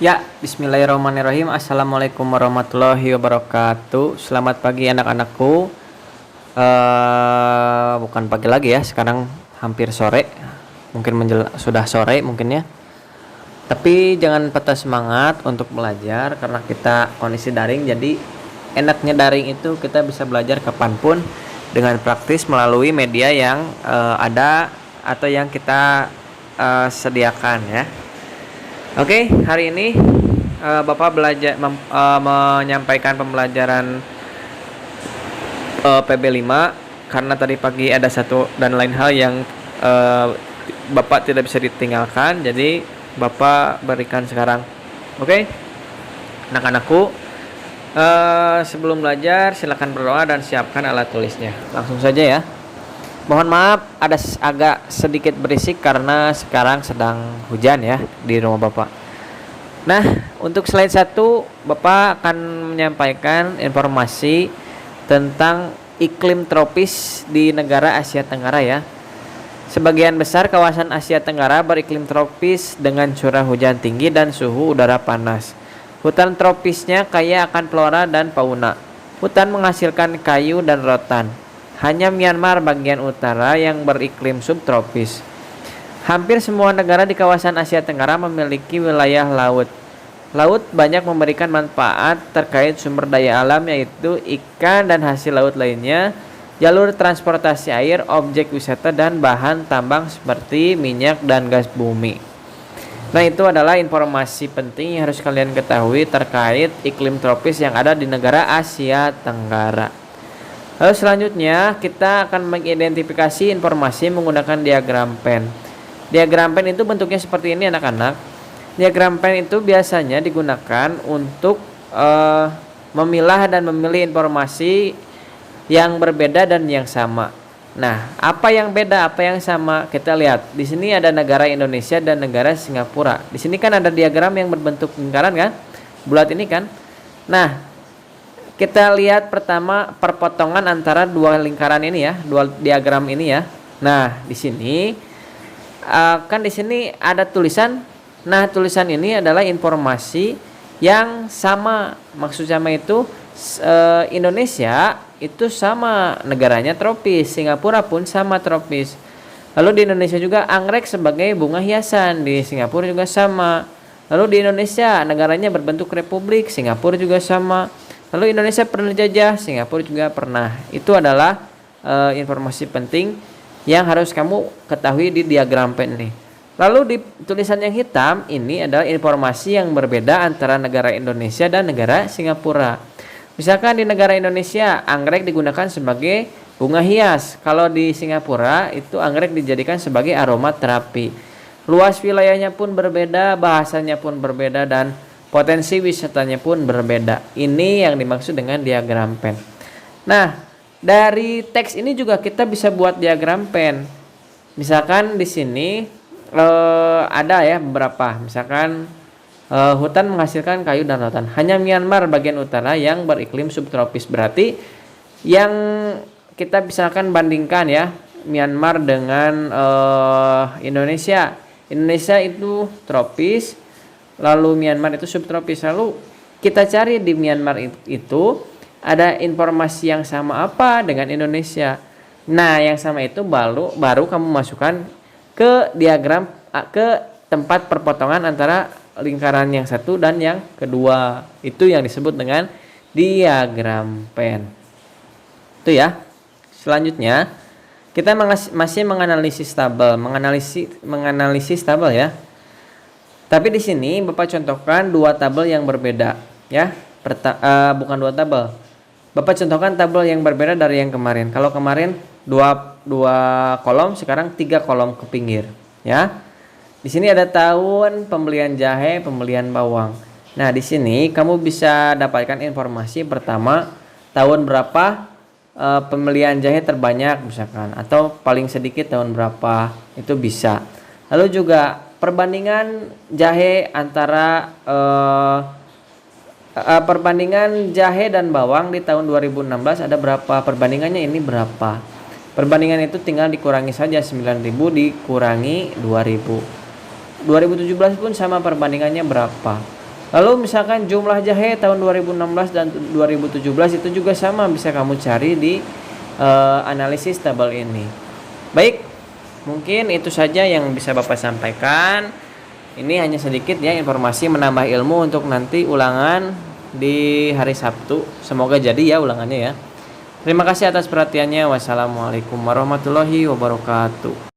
Ya, bismillahirrahmanirrahim. Assalamualaikum warahmatullahi wabarakatuh. Selamat pagi anak-anakku. Bukan pagi lagi ya, sekarang hampir sore. Mungkin sudah sore mungkin ya. Tapi jangan patah semangat untuk belajar karena kita kondisi daring. Jadi enaknya daring itu kita bisa belajar kapanpun dengan praktis melalui media yang ada atau yang kita sediakan ya. Oke, hari ini Bapak menyampaikan pembelajaran PB5 karena tadi pagi ada satu dan lain hal yang Bapak tidak bisa ditinggalkan, jadi Bapak berikan sekarang. Oke, anak-anakku, sebelum belajar silakan berdoa dan siapkan alat tulisnya. Langsung saja ya. Mohon maaf ada agak sedikit berisik karena sekarang sedang hujan ya di rumah Bapak. Nah, untuk slide 1 Bapak akan menyampaikan informasi tentang iklim tropis di negara Asia Tenggara ya. Sebagian besar kawasan Asia Tenggara beriklim tropis dengan curah hujan tinggi dan suhu udara panas. Hutan tropisnya kaya akan flora dan fauna. Hutan menghasilkan kayu dan rotan. Hanya Myanmar bagian utara yang beriklim subtropis. Hampir semua negara di kawasan Asia Tenggara memiliki wilayah laut. Laut banyak memberikan manfaat terkait sumber daya alam yaitu ikan dan hasil laut lainnya, jalur transportasi air, objek wisata dan bahan tambang seperti minyak dan gas bumi. Nah, itu adalah informasi penting yang harus kalian ketahui terkait iklim tropis yang ada di negara Asia Tenggara. Lalu selanjutnya kita akan mengidentifikasi informasi menggunakan diagram pen. Diagram pen itu bentuknya seperti ini anak-anak. Diagram pen itu biasanya digunakan untuk memilah dan memilih informasi yang berbeda dan yang sama. Nah, apa yang beda, apa yang sama? Kita lihat. Di sini ada negara Indonesia dan negara Singapura. Di sini kan ada diagram yang berbentuk lingkaran kan? Bulat ini kan? Nah, kita lihat pertama perpotongan antara dua lingkaran ini ya, dua diagram ini ya. Nah, di sini kan di sini ada tulisan. Nah, tulisan ini adalah informasi yang sama. Maksud sama itu Indonesia itu sama negaranya tropis, Singapura pun sama tropis. Lalu di Indonesia juga anggrek sebagai bunga hiasan, di Singapura juga sama. Lalu di Indonesia negaranya berbentuk republik, Singapura juga sama. Lalu Indonesia pernah dijajah, Singapura juga pernah. Itu adalah informasi penting yang harus kamu ketahui di diagram pen ini. Lalu di tulisan yang hitam ini adalah informasi yang berbeda antara negara Indonesia dan negara Singapura. Misalkan di negara Indonesia anggrek digunakan sebagai bunga hias. Kalau di Singapura itu anggrek dijadikan sebagai aromaterapi. Luas wilayahnya pun berbeda, bahasanya pun berbeda dan potensi wisatanya pun berbeda. Ini yang dimaksud dengan diagram pen. Nah, dari teks ini juga kita bisa buat diagram pen. Misalkan di sini ada ya beberapa. Misalkan hutan menghasilkan kayu dan rotan. Hanya Myanmar bagian utara yang beriklim subtropis. Berarti yang kita misalkan bandingkan ya Myanmar dengan Indonesia. Indonesia itu tropis, lalu Myanmar itu subtropis. Lalu kita cari di Myanmar itu ada informasi yang sama apa dengan Indonesia. Nah, yang sama itu baru kamu masukkan ke diagram, ke tempat perpotongan antara lingkaran yang satu dan yang kedua. Itu yang disebut dengan diagram pen. Itu ya. Selanjutnya kita masih menganalisis tabel, menganalisis tabel ya. Tapi di sini Bapak contohkan dua tabel yang berbeda ya. Bukan dua tabel. Bapak contohkan tabel yang berbeda dari yang kemarin. Kalau kemarin dua kolom, sekarang 3 kolom ke pinggir ya. Di sini ada tahun pembelian jahe, pembelian bawang. Nah, di sini kamu bisa dapatkan informasi pertama tahun berapa pembelian jahe terbanyak misalkan, atau paling sedikit tahun berapa, itu bisa. Lalu juga perbandingan jahe antara perbandingan jahe dan bawang di tahun 2016 ada berapa, perbandingannya ini berapa. Perbandingan itu tinggal dikurangi saja, 9.000 dikurangi 2.000. 2017 pun sama, perbandingannya berapa. Lalu misalkan jumlah jahe tahun 2016 dan 2017 itu juga sama, bisa kamu cari di analisis tabel ini. Baik, mungkin itu saja yang bisa Bapak sampaikan. Ini hanya sedikit ya informasi menambah ilmu untuk nanti ulangan di hari Sabtu. Semoga jadi ya ulangannya ya. Terima kasih atas perhatiannya. Wassalamualaikum warahmatullahi wabarakatuh.